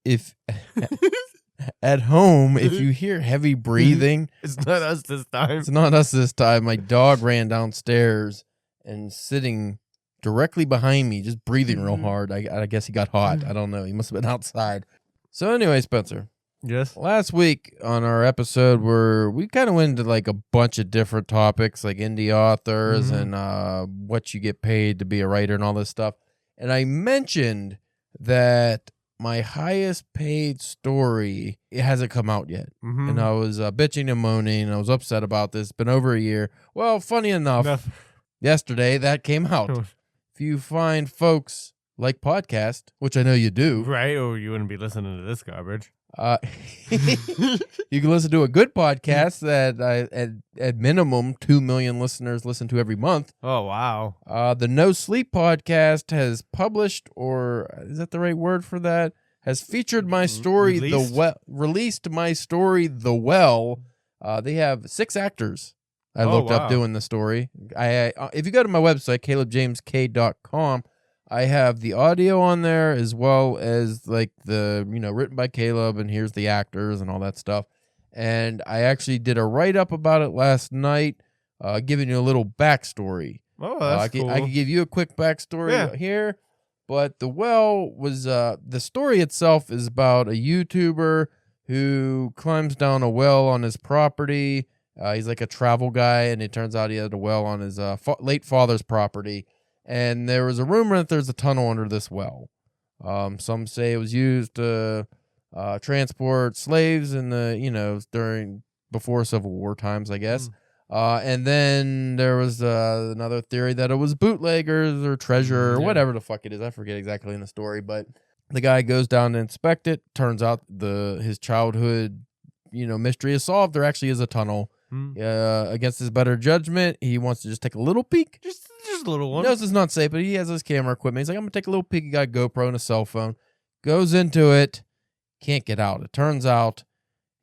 if at home, if you hear heavy breathing, It's not us this time. it's not us this time. My dog ran downstairs and sitting directly behind me, just breathing real hard. I guess he got hot. I don't know. He must have been outside. So anyway, Spencer, Yes. last week on our episode where we kind of went into like a bunch of different topics like indie authors and what you get paid to be a writer and all this stuff. And I mentioned that my highest paid story, it hasn't come out yet. And I was bitching and moaning. I was upset about this. It's been over a year. Well, funny enough, yesterday that came out. If you find folks like podcast, which I know you do. Right, or you wouldn't be listening to this garbage. You can listen to a good podcast that at minimum 2 million listeners listen to every month. Oh, wow. The No Sleep podcast has published, or is that the right word for that? Has featured my story, released my story, The Well. They have 6 actors I looked up doing the story. If you go to my website, calebjamesk.com, I have the audio on there as well as like the, written by Caleb, and here's the actors and all that stuff. And I actually did a write-up about it last night, giving you a little backstory. Oh, that's cool. I can give you a quick backstory here. But The Well was, the story itself is about a YouTuber who climbs down a well on his property. He's like a travel guy, and it turns out he had a well on his late father's property. And there was a rumor that there's a tunnel under this well. Some say it was used to transport slaves in the, before Civil War times, I guess. And then there was another theory that it was bootleggers or treasure or whatever the fuck it is. I forget exactly in the story, but the guy goes down to inspect it. Turns out his childhood, mystery is solved. There actually is a tunnel. Against his better judgment, he wants to just take a little peek. Just a little one. He knows it's not safe, but he has his camera equipment. He's like, I'm going to take a little peek. He got a GoPro and a cell phone. Goes into it. Can't get out. It turns out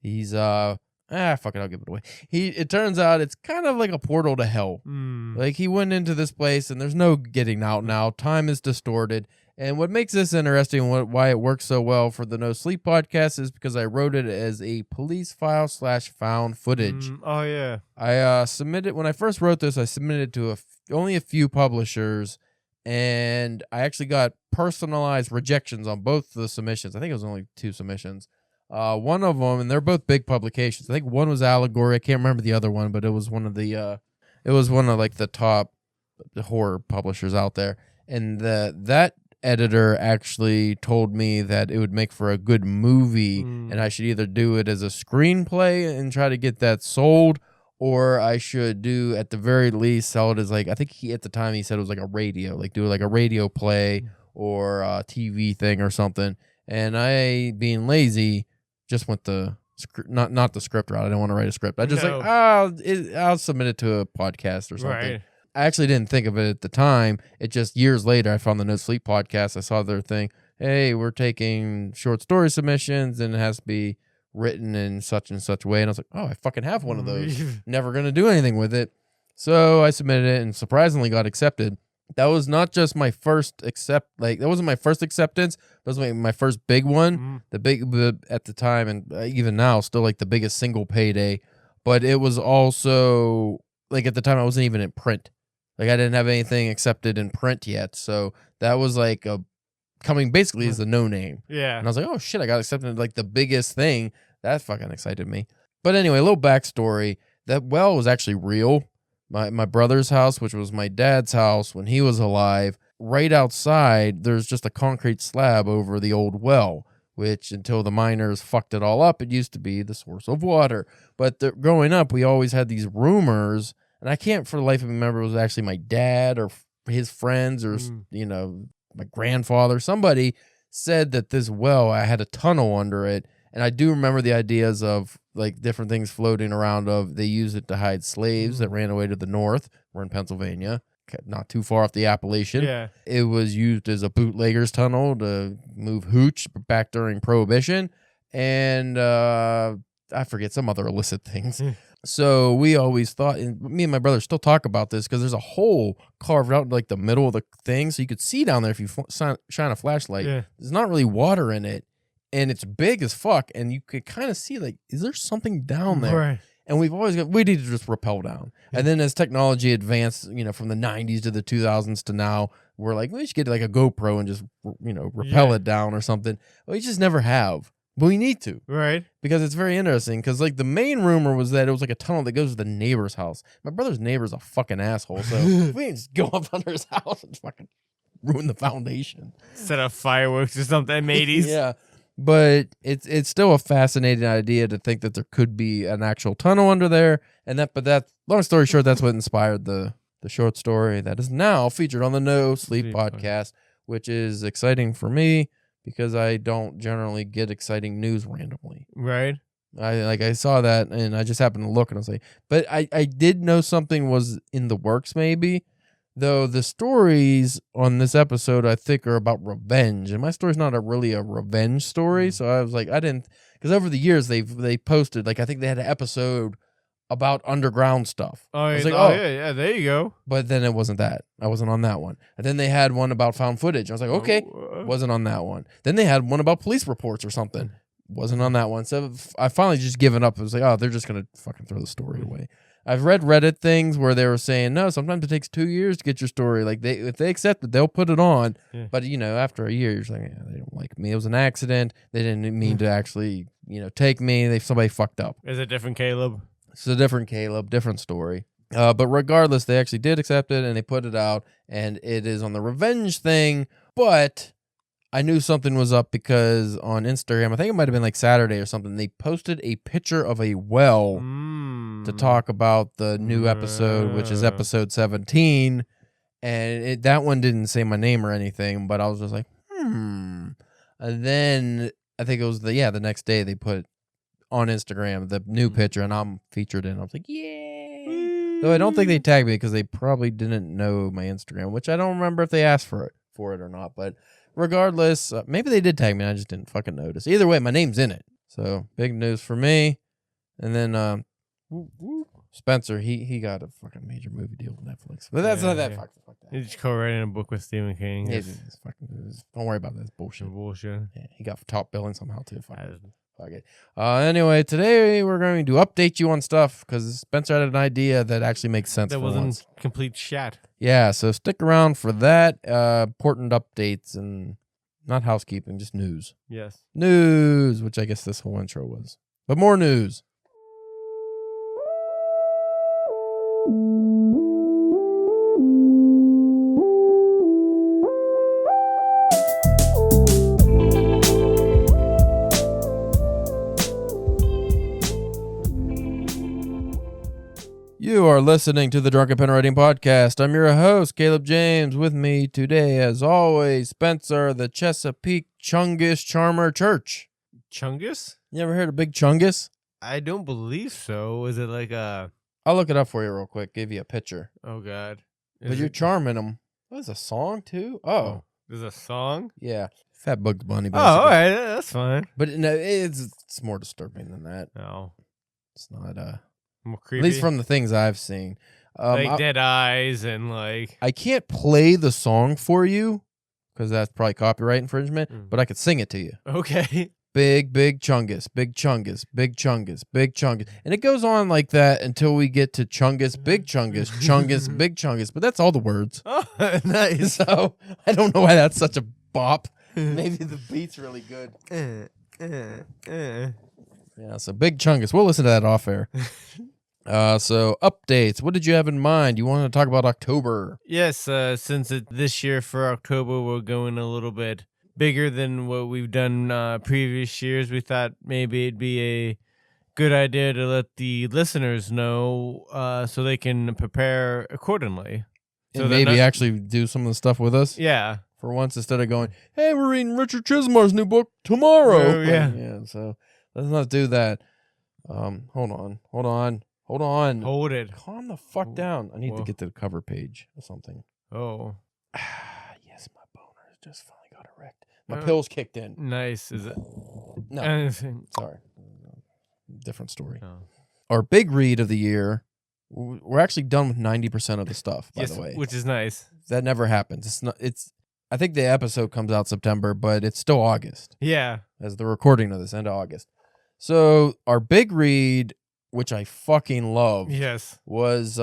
he's, fuck it, I'll give it away. It turns out it's kind of like a portal to hell. Like, he went into this place, and there's no getting out now. Time is distorted. And what makes this interesting, why it works so well for the No Sleep podcast, is because I wrote it as a police file / found footage. Oh, yeah. I submitted, when I first wrote this, I submitted to only a few publishers, and I actually got personalized rejections on both the submissions. I think it was only 2 submissions. One of them, and they're both big publications. I think one was Allegory. I can't remember the other one, but it was one of the, like the top horror publishers out there. And that editor actually told me that it would make for a good movie, and I should either do it as a screenplay and try to get that sold, or I should do, at the very least, sell it as like, I think at the time he said it was like a radio, like do like a radio play or a TV thing or something. And I, being lazy, just went the not the script route. I didn't want to write a script. I just I'll submit it to a podcast or something. Right. I actually didn't think of it at the time. It just years later, I found the No Sleep podcast. I saw their thing. Hey, we're taking short story submissions, and it has to be written in such and such way. And I was like, oh, I fucking have one of those. Never going to do anything with it. So I submitted it and surprisingly got accepted. That was not just my first that wasn't my first acceptance. That was my first big one. At the time, and even now, still like the biggest single payday. But it was also, like, at the time, I wasn't even in print. Like, I didn't have anything accepted in print yet. So that was like coming basically as a no name. Yeah. And I was like, oh shit, I got accepted, like the biggest thing. That fucking excited me. But anyway, a little backstory. That well was actually real. My brother's house, which was my dad's house when he was alive, right outside, there's just a concrete slab over the old well, which until the miners fucked it all up, it used to be the source of water. But growing up, we always had these rumors, and I can't for the life of me remember if it was actually my dad or his friends or, my grandfather. Somebody said that this well, I had a tunnel under it. And I do remember the ideas of like different things floating around they used it to hide slaves that ran away to the north. We're in Pennsylvania, not too far off the Appalachian. Yeah. It was used as a bootlegger's tunnel to move hooch back during Prohibition. And I forget some other illicit things. So we always thought, and me and my brother still talk about this because there's a hole carved out in like the middle of the thing. So you could see down there if you shine a flashlight. Yeah. There's not really water in it. and it's big as fuck, and you could kind of see like, is there something down there? Right. And we need to just rappel down. And then as technology advanced, from the 90s to the 2000s to now, we're like, we should get like a GoPro and just, rappel it down or something. We just never have. But we need to. Right. Because it's very interesting. Because like the main rumor was that it was like a tunnel that goes to the neighbor's house. My brother's neighbor's a fucking asshole. So we can just go up under his house and fucking ruin the foundation. Set up fireworks or something, mateys. Yeah. But it's still a fascinating idea to think that there could be an actual tunnel under there, but long story short, that's what inspired the short story that is now featured on the No Sleep podcast, which is exciting for me because I don't generally get exciting news randomly. Right. I saw that and I just happened to look and I was like, but I did know something was in the works maybe. Though the stories on this episode, I think, are about revenge, and my story's not really a revenge story. So I was like, because over the years they posted, like I think they had an episode about underground stuff. Oh, I was like, like, yeah, there you go. But then it wasn't that. I wasn't on that one. And then they had one about found footage. I was like, okay, wasn't on that one. Then they had one about police reports or something. Wasn't on that one. So I finally just given up. I was like, oh, they're just gonna fucking throw the story away. I've read Reddit things where they were saying, no, sometimes it takes 2 years to get your story. Like if they accept it, they'll put it on. Yeah. But after a year, you're like, yeah, they don't like me. It was an accident. They didn't mean to actually, take me. Somebody fucked up. Is it different, Caleb? It's a different Caleb, different story. But regardless, they actually did accept it and they put it out, and it is on the revenge thing. But I knew something was up because on Instagram, I think it might have been like Saturday or something, they posted a picture of a well to talk about the new episode, which is episode 17. And that one didn't say my name or anything, but I was just like, And then I think it was the next day they put on Instagram the new picture, and I'm featured in it. I was like, yay! Though I don't think they tagged me because they probably didn't know my Instagram, which I don't remember if they asked for it or not, but regardless, maybe they did tag me. I just didn't fucking notice. Either way, my name's in it. So big news for me. And then Spencer, he got a fucking major movie deal with Netflix. But that's not that. Fuck that. He just co-writing a book with Stephen King. Don't worry about that. It's bullshit. Yeah, he got top billing somehow too. Fuck it. Anyway, today we're going to update you on stuff because Spencer had an idea that actually makes sense. That wasn't complete shat. Yeah, so stick around for that. Important updates and not housekeeping, just news. Yes. News, which I guess this whole intro was. But more news. You are listening to the Drunken Pen Writing Podcast. I'm your host, Caleb James. With me today, as always, Spencer, the Chesapeake Chungus Charmer Church. Chungus? You ever heard of Big Chungus? I don't believe so. Is it like a... I'll look it up for you real quick, give you a picture. Oh, God. But you're charming them. Oh, there's a song, too? Oh. There's a song? Yeah. Fat Bugs Bunny, basically. Oh, all right. That's fine. But no, it's more disturbing than that. No. It's not... more creepy. At least from the things I've seen. Like dead eyes and like... I can't play the song for you because that's probably copyright infringement, but I could sing it to you. Okay. Big Chungus, Big Chungus, Big Chungus, Big Chungus. And it goes on like that until we get to Chungus, Big Chungus, Chungus, Big Chungus. But that's all the words. Oh, nice. So I don't know why that's such a bop. Maybe the beat's really good. Yeah, so Big Chungus. We'll listen to that off air. So updates. What did you have in mind? You want to talk about October? Yes, since this year for October we're going a little bit bigger than what we've done previous years. We thought maybe it'd be a good idea to let the listeners know so they can prepare accordingly. And so maybe actually do some of the stuff with us? Yeah. For once, instead of going, hey, we're reading Richard Chismar's new book tomorrow. Yeah, so let's not do that. Hold on. Hold it. Calm the fuck down. I need to get to the cover page or something. Oh. Yes, my boner just finally got erect. My pills kicked in. Nice. Is it? No. Sorry. Different story. Oh. Our big read of the year, we're actually done with 90% of the stuff, by the way. Which is nice. That never happens. It's I think the episode comes out September, but it's still August Yeah. as the recording of this, end of August. So our big read, which I fucking loved, Yes. was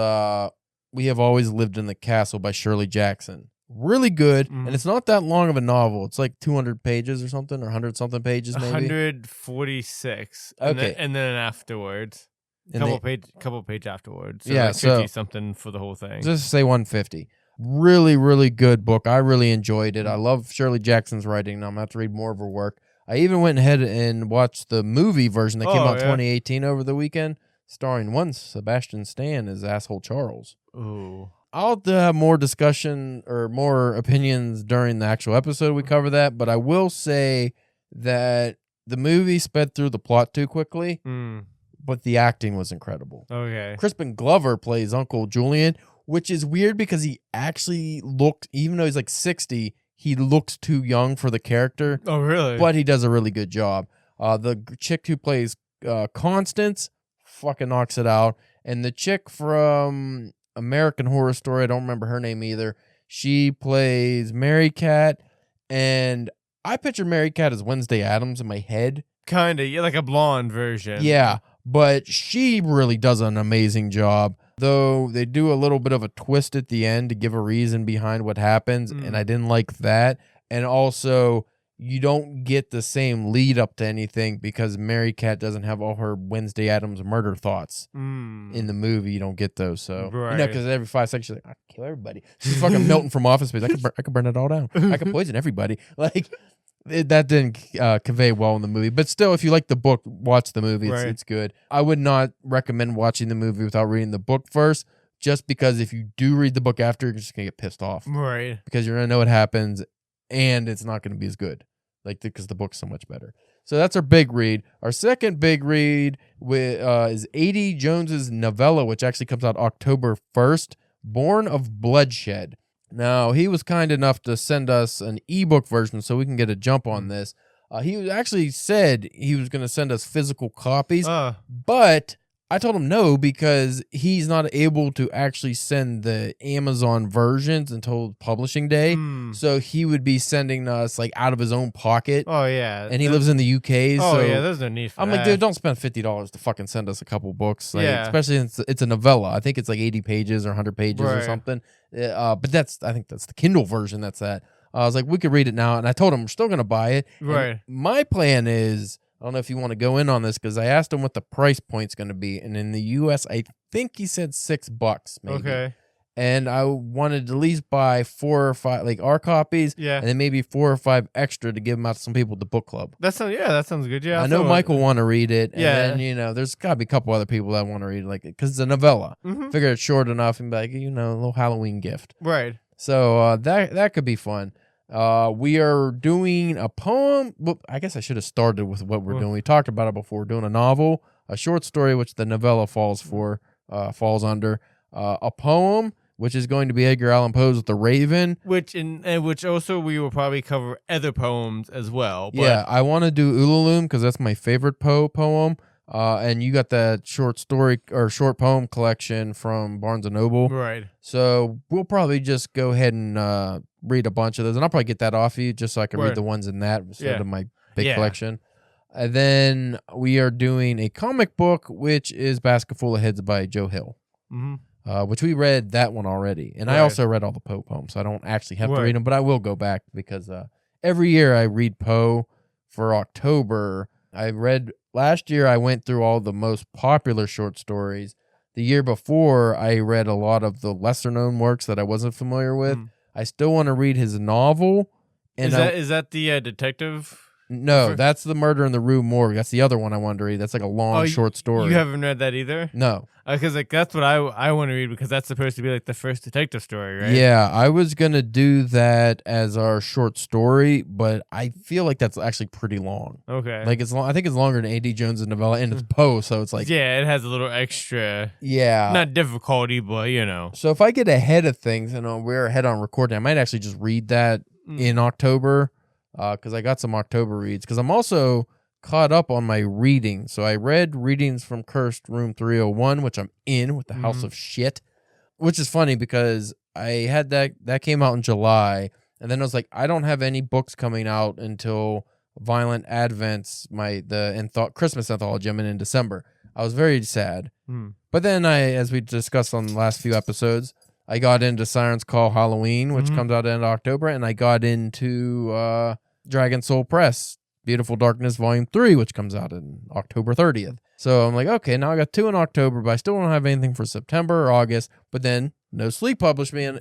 We Have Always Lived in the Castle by Shirley Jackson. Really good, and it's not that long of a novel. It's like 200 pages or something, or 100-something pages, maybe. 146. Okay. And then afterwards. Couple page afterwards. So yeah, like 50 something for the whole thing. Just say 150. Really, really good book. I really enjoyed it. I love Shirley Jackson's writing. Now I'm going to have to read more of her work. I even went ahead and watched the movie version that came out 2018 over the weekend, starring one Sebastian Stan as Asshole Charles. Ooh. I'll have more discussion or more opinions during the actual episode. We cover that, but I will say that the movie sped through the plot too quickly, but the acting was incredible. Okay. Crispin Glover plays Uncle Julian, which is weird because he actually looked, even though he's like 60, he looks too young for the character. Oh, really? But he does a really good job. The chick who plays Constance fucking knocks it out. And the chick from American Horror Story, I don't remember her name either. She plays Mary Cat. And I picture Mary Cat as Wednesday Addams in my head. Kind of. Yeah, like a blonde version. Yeah. But she really does an amazing job. Though they do a little bit of a twist at the end to give a reason behind what happens, and I didn't like that. And also, you don't get the same lead up to anything because Mary Cat doesn't have all her Wednesday Addams murder thoughts in the movie. You don't get those, so because every 5 seconds she's like, "I can kill everybody." She's fucking Milton from Office Space. I could burn it all down. I could poison everybody. Like. That didn't convey well in the movie. But still, if you like the book, watch the movie. It's good. I would not recommend watching the movie without reading the book first, just because if you do read the book after, you're just going to get pissed off. Right. Because you're going to know what happens, and it's not going to be as good. Because the book's so much better. So that's our big read. Our second big read is A.D. Jones's novella, which actually comes out October 1st, Born of Bloodshed. Now, he was kind enough to send us an ebook version so we can get a jump on this. He actually said he was going to send us physical copies, but I told him no because he's not able to actually send the Amazon versions until publishing day. So he would be sending us like out of his own pocket. Oh, yeah. And he lives in the UK. Oh, so yeah, there's no need for that. I'm like, dude, don't spend $50 to fucking send us a couple books. Like, especially since it's a novella. I think it's like 80 pages or 100 pages or something. But I think that's the Kindle version. That's that. I was like, we could read it now. And I told him we're still going to buy it. Right. And my plan is, I don't know if you want to go in on this because I asked him what the price point's going to be. And in the US, I think he said $6 maybe. Okay. And I wanted to at least buy 4 or 5, like our copies. Yeah. And then maybe 4 or 5 extra to give them out to some people at the book club. That sounds good. Yeah. I know Michael want to read it. And then, there's got to be a couple other people that want to read it because it's a novella. Figure it's short enough and be like, a little Halloween gift. Right. So that could be fun. We are doing a poem. Well, I guess I should have started with what we're doing. We talked about it before. We're doing a novel, a short story, which the novella falls under, a poem, which is going to be Edgar Allan Poe's The Raven. Which also we will probably cover other poems as well. But yeah, I want to do Ulalume because that's my favorite Poe poem. And you got that short story or short poem collection from Barnes & Noble. Right. So we'll probably just go ahead and read a bunch of those. And I'll probably get that off you just so I can read the ones in that instead of my big collection. And then we are doing a comic book, which is Basket Full of Heads by Joe Hill. Which we read that one already. And I also read all the Poe poems, so I don't actually have to read them, but I will go back because every year I read Poe for October. Last year I went through all the most popular short stories. The year before I read a lot of the lesser known works that I wasn't familiar with. I still want to read his novel. And is that the detective? No, that's The Murder in the Rue Morgue. That's the other one I wanted to read. That's like a long short story. You haven't read that either? No. Because that's what I want to read because that's supposed to be like the first detective story, right? Yeah, I was going to do that as our short story, but I feel like that's actually pretty long. Okay. Like it's long. I think it's longer than A.D. Jones' novella, and it's Poe, so it's like... Yeah, it has a little extra... Yeah. Not difficulty, but So if I get ahead of things, and we're ahead on recording, I might actually just read that in October, because I got some October reads, because I'm also caught up on my reading. So I read readings from Cursed Room 301, which I'm in with the House of Shit, which is funny because I had that came out in July, And then I was like, I don't have any books coming out until Violent Advents, Christmas anthology I'm in December. I was very sad. But then as we discussed on the last few episodes, I got into Siren's Call Halloween, which comes out in October, and I got into Dragon Soul Press, Beautiful Darkness Volume 3, which comes out in October 30th. So I'm like, okay, now I got 2 in October, but I still don't have anything for September or August. But then No Sleep published me in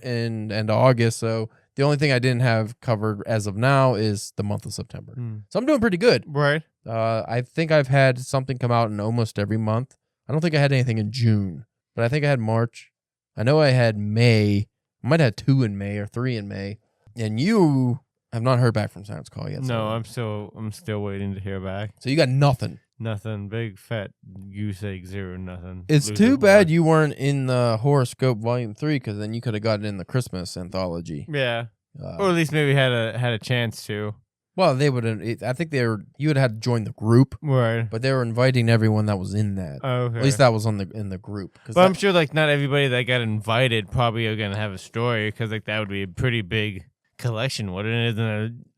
end of August, so the only thing I didn't have covered as of now is the month of September. So I'm doing pretty good. Right. I think I've had something come out in almost every month. I don't think I had anything in June, but I think I had March. I know I had May. I might have had 2 in May or 3 in May. And you have not heard back from Siren's Call yet. No, so. I'm still waiting to hear back. So you got nothing. Nothing. Big fat goose egg, 0, nothing. It's too bad you weren't in the Horoscope Volume 3, because then you could have gotten in the Christmas anthology. Yeah. Or at least maybe had a chance to. Well, they would have. I think you would have had to join the group, right? But they were inviting everyone that was in that. Oh, okay. At least that was in the group. But I'm sure like not everybody that got invited probably are gonna have a story, because like that would be a pretty big collection, wouldn't it? Isn't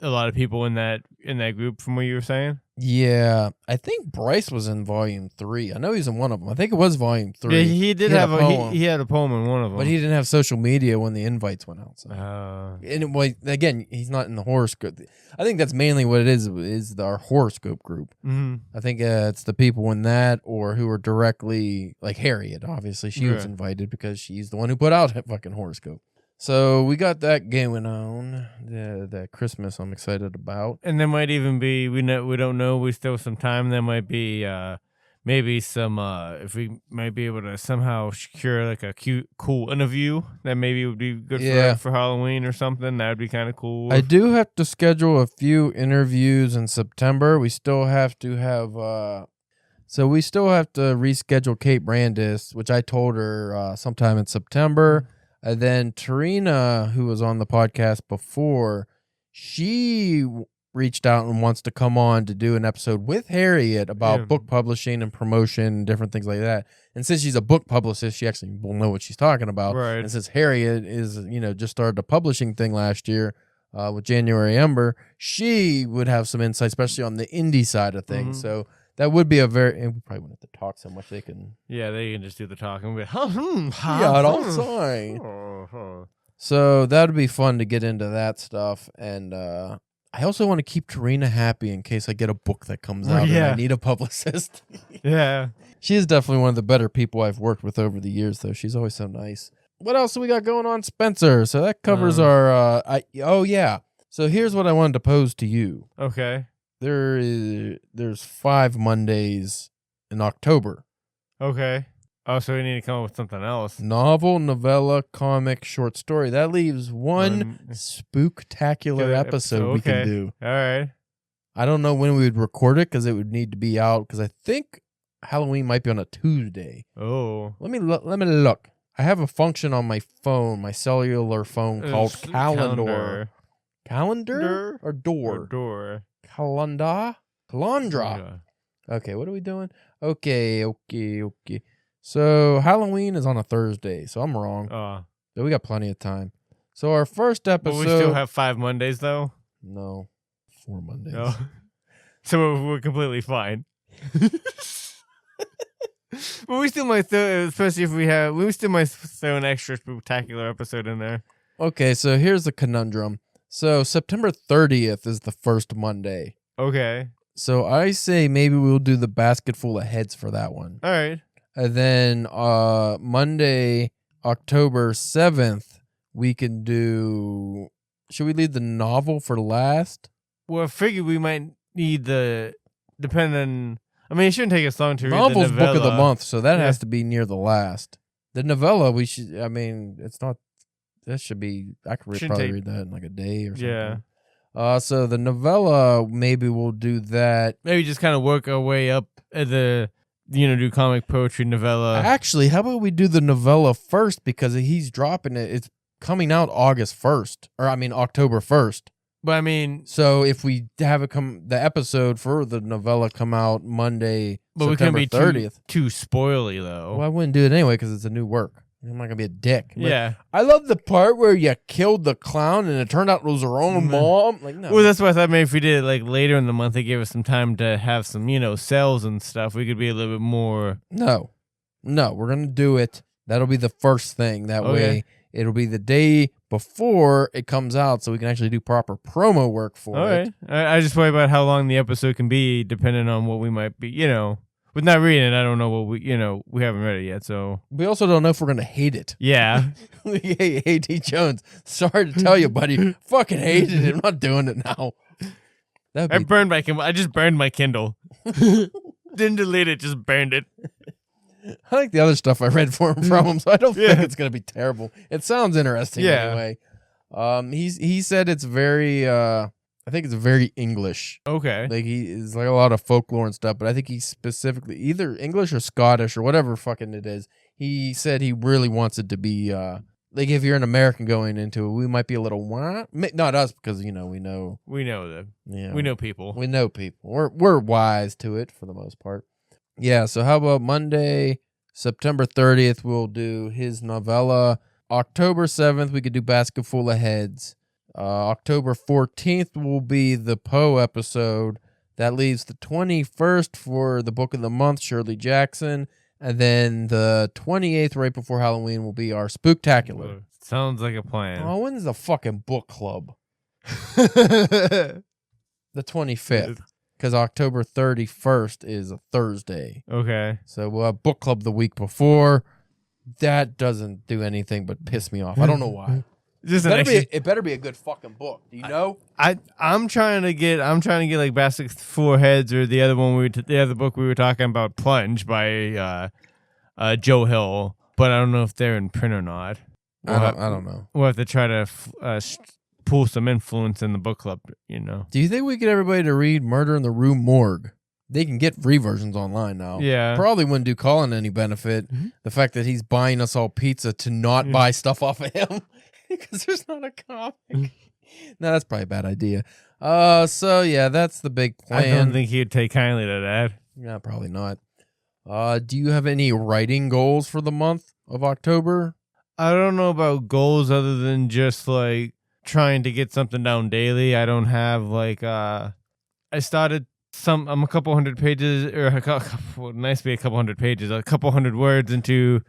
there a lot of people in that group from what you were saying? Yeah, I think Bryce was in Volume 3. I know he's in one of them. I think it was Volume 3. Yeah, he did have a poem. He had a poem in one of them, but he didn't have social media when the invites went out. So. And again, he's not in the horoscope. I think that's mainly what it is our horoscope group. I think it's the people in that, or who are directly like Harriet. Obviously, she was invited because she's the one who put out fucking horoscope. So we got that going on. That Christmas I'm excited about. And there might even be, we don't know, we still have some time. There might be maybe some, if we might be able to somehow secure like a cool interview that maybe would be good for Halloween or something. That would be kind of cool. I do have to schedule a few interviews in September. We still have to have, we still have to reschedule Kate Brandis, which I told her sometime in September. And then Tarina, who was on the podcast before, she reached out and wants to come on to do an episode with Harriet about book publishing and promotion and different things like that. And since she's a book publicist, she actually will know what she's talking about. Right. And since Harriet is, just started a publishing thing last year with January Ember, she would have some insight, especially on the indie side of things. So that would be and we probably wouldn't have to talk so much. They can. Yeah, they can just do the talking. So that would be fun to get into that stuff. And I also want to keep Tarina happy in case I get a book that comes out and I need a publicist. Yeah. She is definitely one of the better people I've worked with over the years, though. She's always so nice. What else do we got going on, Spencer? So that covers our... So here's what I wanted to pose to you. Okay. There's 5 Mondays in October. Okay. Oh, so we need to come up with something else. Novel, novella, comic, short story. That leaves one spooktacular episode we can do. All right. I don't know when we would record it because it would need to be out, because I think Halloween might be on a Tuesday. Oh. Let me look. I have a function on my phone, my cellular phone, called Calendar. Calendar or door? Door. Calandra. Okay, what are we doing? Okay. So Halloween is on a Thursday, so I'm wrong. So we got plenty of time. So our first episode... But we still have 5 Mondays, though? No. 4 Mondays. Oh. So we're completely fine. But we still might throw, especially if we still might throw an extra spectacular episode in there. Okay, so here's the conundrum. So September 30th is the first Monday. Okay. So I say maybe we'll do the basket full of heads for that one. All right. And then Monday, October 7th, we can do... Should we leave the novel for last? Well, I figured we might need depending... I mean, it shouldn't take us long to read the Novel's novella. book of the month, so that has to be near the last. The novella, it's not... That should be... I could probably read that in like a day or something. Yeah. So the novella, maybe we'll do that. Maybe just kind of work our way up at the... do comic, poetry, novella. Actually, how about we do the novella first, because he's dropping it. It's coming out October 1st. But so if we have the episode for the novella come out Monday, but September we can't be 30th. too spoily though. Well, I wouldn't do it anyway because it's a new work. I'm not gonna be a dick. But Yeah. I love the part where you killed the clown and it turned out it was her own mom. Like, no. Well, that's why I thought maybe if we did it like later in the month, they gave us some time to have some, sales and stuff. We could be a little bit more. No, we're gonna do it. That'll be the first thing. That way, it'll be the day before it comes out, so we can actually do proper promo work for it. All right. I just worry about how long the episode can be, depending on what we might be. With not reading it, I don't know what we haven't read it yet. So We also don't know if we're gonna hate it. yeah. Hey, A.D. Jones. Sorry to tell you, buddy. Fucking hated it. I'm not doing it now. I just burned my Kindle. Didn't delete it, just burned it. I like the other stuff I read from him, so I don't think it's gonna be terrible. It sounds interesting anyway. He said it's very I think it's very English. Okay. Like it's like a lot of folklore and stuff, but I think he's specifically either English or Scottish or whatever fucking it is. He said he really wants it to be like if you're an American going into it, we might be a little not us because we know them. We know people. We know people. We're wise to it for the most part. Yeah, so how about Monday, September 30th, we'll do his novella. October 7th, we could do Basket Full of Heads. October 14th will be the Poe episode. That leaves the 21st for the Book of the Month, Shirley Jackson. And then the 28th, right before Halloween, will be our Spooktacular. Sounds like a plan. Oh, when's the fucking book club? The 25th. Because October 31st is a Thursday. Okay. So we'll have book club the week before. That doesn't do anything but piss me off. I don't know why. It better be a good fucking book. Do you know? I'm trying to get like Basket Full of Heads or the other book we were talking about, Plunge by Joe Hill, but I don't know if they're in print or not. I don't know. We'll have to try to pull some influence in the book club, Do you think we get everybody to read Murder in the Rue Morgue? They can get free versions online now. Yeah. Probably wouldn't do Colin any benefit. Mm-hmm. The fact that he's buying us all pizza to not buy stuff off of him because there's not a comic. No, that's probably a bad idea. So yeah, that's the big plan. I don't think he'd take kindly to that. Yeah, probably not. Do you have any writing goals for the month of October? I don't know about goals other than just like trying to get something down daily. I don't have like I started I'm a couple hundred pages or nice to be a couple hundred pages, a couple hundred words into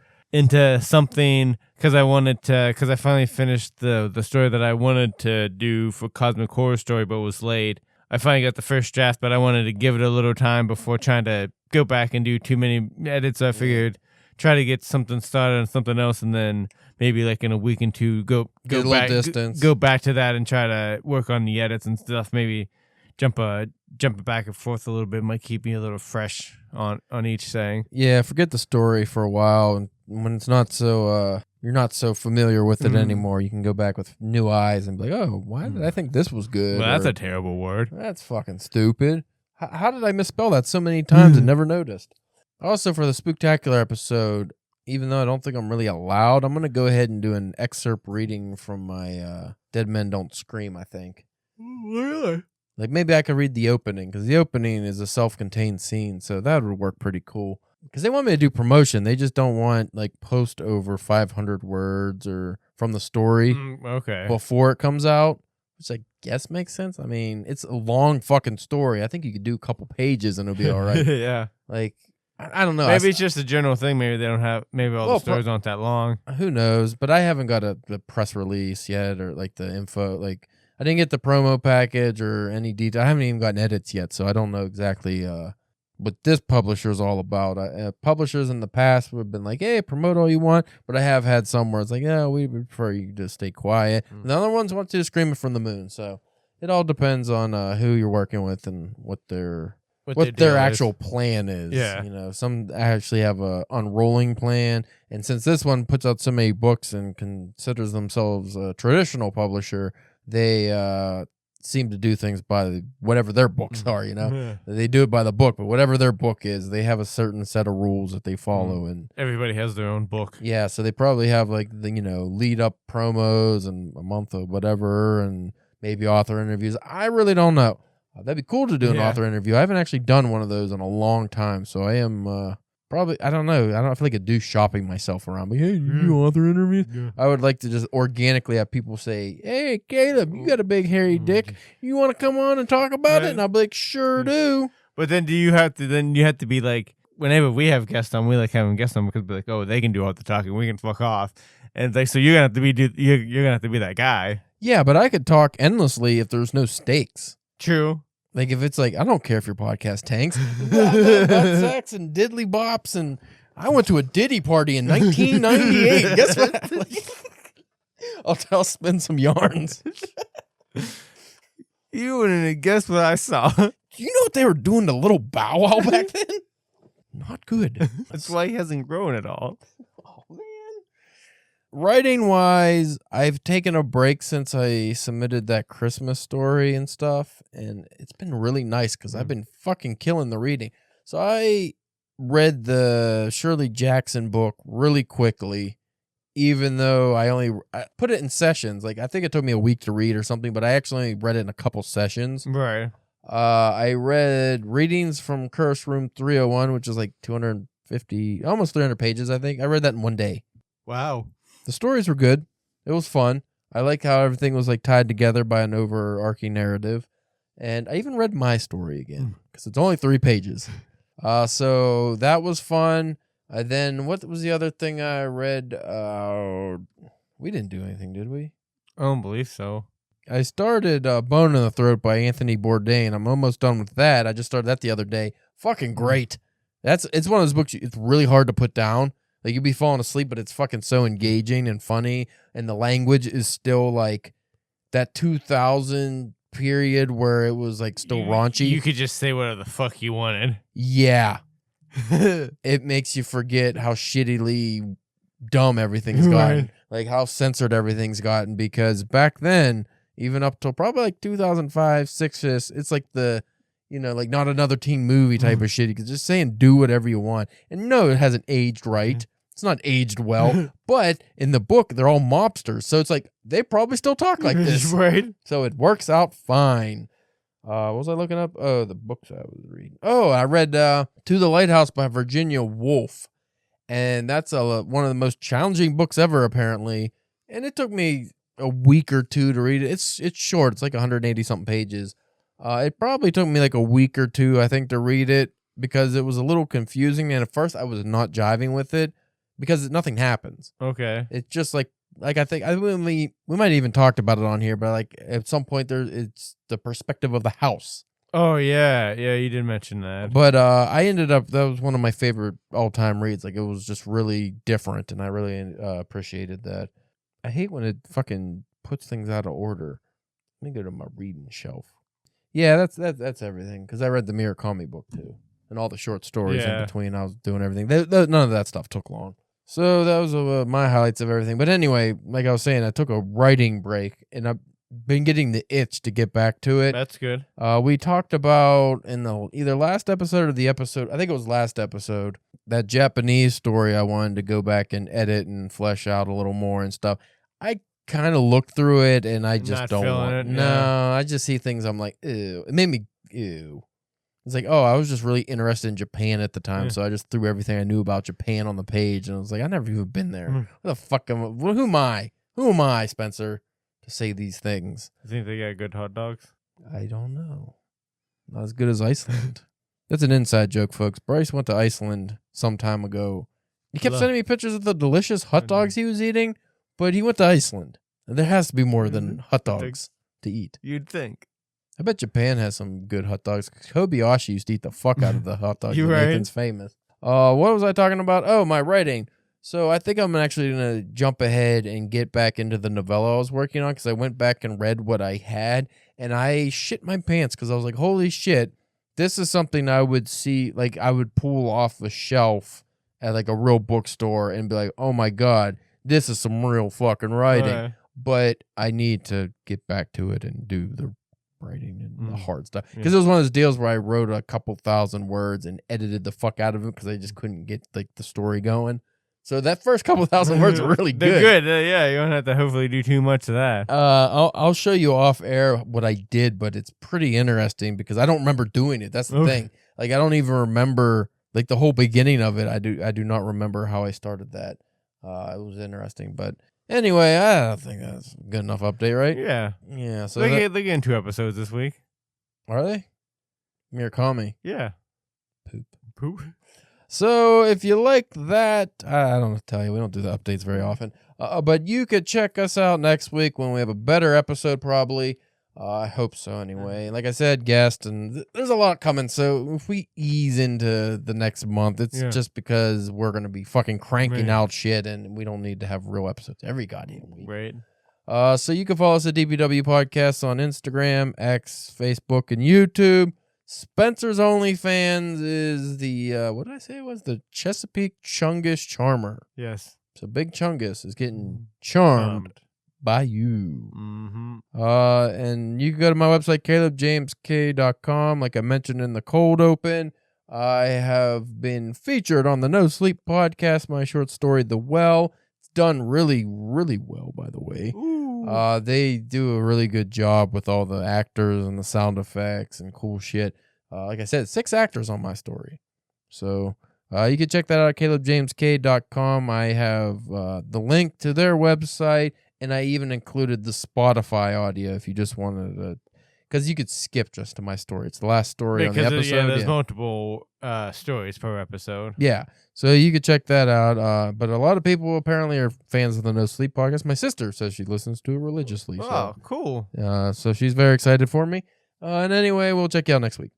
something because I finally finished the story that I wanted to do for Cosmic Horror Story but was late. I finally got the first draft, but I wanted to give it a little time before trying to go back and do too many edits. So I figured try to get something started on something else, and then maybe like in a week and two go back to that and try to work on the edits and stuff. Maybe jump back and forth a little bit might keep me a little fresh on each saying. Yeah, forget the story for a while, and when it's not so you're not so familiar with it anymore, you can go back with new eyes and be like, oh, why did I think this was good? Well, that's a terrible word. That's fucking stupid. How did I misspell that so many times and never noticed? Also, for the Spooktacular episode, even though I don't think I'm really allowed, I'm going to go ahead and do an excerpt reading from my Dead Men Don't Scream, I think. Really? Like, maybe I could read the opening, because the opening is a self-contained scene, so that would work pretty cool. Because they want me to do promotion. They just don't want, like, post over 500 words or from the story before it comes out, which I guess makes sense. I mean, it's a long fucking story. I think you could do a couple pages and it'll be all right. Yeah. Like, I don't know. Maybe it's just a general thing. Maybe they don't have, maybe all the stories aren't that long. Who knows? But I haven't got the press release yet or, like, the info. Like, I didn't get the promo package or any detail. I haven't even gotten edits yet, so I don't know exactly what this publisher is all about. Publishers in the past would have been like, hey, promote all you want, but I have had some where it's like, yeah, we would prefer you to stay quiet. And the other ones want you to scream it from the moon. So it all depends on who you're working with and what their actual plan is. Yeah. You know, some actually have a unrolling plan. And since this one puts out so many books and considers themselves a traditional publisher, they seem to do things by whatever their books are, you know. Yeah. They do it by the book, but whatever their book is, they have a certain set of rules that they follow. And everybody has their own book. Yeah, so they probably have like the, lead up promos and a month of whatever and maybe author interviews. I really don't know. That'd be cool to do an author interview. I haven't actually done one of those in a long time, so I am probably, I don't know. I don't feel like I do shopping myself around. But hey, you do author interviews? Yeah. I would like to just organically have people say, hey, Caleb, you got a big hairy dick. You want to come on and talk about it? And I'll be like, sure do. But then you have to be like, whenever we have guests on, we like having guests on because we're like, oh, they can do all the talking, we can fuck off. And it's like, so you're gonna have to be you're gonna have to be that guy. Yeah, but I could talk endlessly if there's no stakes. True. Like if it's like, I don't care if your podcast tanks. Butt sex and diddly bops, and I went to a Diddy party in 1998. Guess what? I'll spin some yarns. You wouldn't have guessed what I saw. Do you know what they were doing to Little Bow Wow back then? Not good. That's why he hasn't grown at all. Oh, man. Writing wise, I've taken a break since I submitted that Christmas story and stuff, and it's been really nice because I've been fucking killing the reading. So I read the Shirley Jackson book really quickly, even though I put it in sessions. Like, I think it took me a week to read or something, but I actually read it in a couple sessions. Right. I read Readings from Curse Room 301, which is like 250, almost 300 pages, I think. I read that in one day. Wow. The stories were good. It was fun. I like how everything was like tied together by an overarching narrative. And I even read my story again because it's only 3 pages. So that was fun. Then what was the other thing I read? We didn't do anything, did we? I don't believe so. I started Bone in the Throat by Anthony Bourdain. I'm almost done with that. I just started that the other day. Fucking great. It's one of those books it's really hard to put down. Like, you'd be falling asleep, but it's fucking so engaging and funny. And the language is still like that 2000 period where it was like still raunchy. You could just say whatever the fuck you wanted. Yeah. It makes you forget how shittily dumb everything's gotten. Right. Like how censored everything's gotten. Because back then, even up till probably like 2005, 6, it's like the, like Not Another Teen Movie type of shit. You could just saying do whatever you want. And no, it hasn't aged right. It's not aged well. But in the book, they're all mobsters. So it's like, they probably still talk like this. Right. So it works out fine. What was I looking up? Oh, the books I was reading. Oh, I read To the Lighthouse by Virginia Woolf. And that's one of the most challenging books ever, apparently. And it took me a week or two to read it. It's short. It's like 180-something pages. It probably took me like a week or two, I think, to read it because it was a little confusing. And at first, I was not jiving with it because nothing happens. Okay. It's just like I think we might have even talked about it on here, but like at some point it's the perspective of the house. Oh yeah, you did mention that. But I ended up, that was one of my favorite all-time reads. Like, it was just really different, and I really appreciated that. I hate when it fucking puts things out of order. Let me go to my reading shelf. Yeah, that's everything. Because I read the Murakami book too, and all the short stories in between. I was doing everything. None of that stuff took long. So that was my highlights of everything. But anyway, like I was saying, I took a writing break, and I've been getting the itch to get back to it. That's good. We talked about in the either last episode or the episode, I think it was last episode, that Japanese story I wanted to go back and edit and flesh out a little more and stuff. I kind of looked through it, and I just Not don't feeling want it, No, yeah. I just see things I'm like, ew. It made me, ew. It's like, oh, I was just really interested in Japan at the time, Yeah. so I just threw everything I knew about Japan on the page, and I was like, I've never even been there. Mhm. What the fuck who am I? Who am I, Spencer, to say these things? I think they got good hot dogs. I don't know. Not as good as Iceland. That's an inside joke, folks. Bryce went to Iceland some time ago. He kept sending me pictures of the delicious hot dogs he was eating, but he went to Iceland. And there has to be more than hot dogs to eat. You'd think. I bet Japan has some good hot dogs. Kobayashi used to eat the fuck out of the hot dogs. You right. Nathan's famous. What was I talking about? Oh, my writing. So I think I'm actually going to jump ahead and get back into the novella I was working on because I went back and read what I had, and I shit my pants because I was like, holy shit, this is something I would see, like I would pull off the shelf at like a real bookstore and be like, oh my God, this is some real fucking writing. Right. But I need to get back to it and do the writing and the hard stuff. Because Yeah. it was one of those deals where I wrote a couple thousand words and edited the fuck out of it because I just couldn't get like the story going. So that first couple thousand words are really good. They're good. Yeah, you don't have to hopefully do too much of that. I'll show you off air what I did, but it's pretty interesting because I don't remember doing it. That's the Okay. thing. Like, I don't even remember like the whole beginning of it. I do not remember how I started that. It was interesting, but anyway, I don't think that's a good enough update, right? Yeah. Yeah. So They're getting 2 episodes this week. are they? Mere Kami. Yeah. Poop. So if you like that, I don't know to tell you, we don't do the updates very often. But you could check us out next week when we have a better episode, probably. I hope so, anyway. Like I said, guest, and there's a lot coming. So if we ease into the next month, it's just because we're going to be fucking cranking out shit, and we don't need to have real episodes every goddamn week. Right. So you can follow us at DBW Podcasts on Instagram, X, Facebook, and YouTube. Spencer's OnlyFans is the, what did I say it was? The Chesapeake Chungus Charmer. Yes. So Big Chungus is getting charmed by you. Mm-hmm. And you can go to my website, calebjamesk.com. Like I mentioned in the cold open, I have been featured on the No Sleep podcast, my short story, The Well. It's done really, really well, by the way. They do a really good job with all the actors and the sound effects and cool shit. Like I said, 6 actors on my story. So you can check that out at calebjamesk.com. I have the link to their website, and I even included the Spotify audio if you just wanted to, because you could skip just to my story. It's the last story on the episode. There's multiple stories per episode. Yeah, so you could check that out. But a lot of people apparently are fans of the No Sleep podcast. My sister says she listens to it religiously. Oh, cool. So she's very excited for me. And anyway, we'll check you out next week.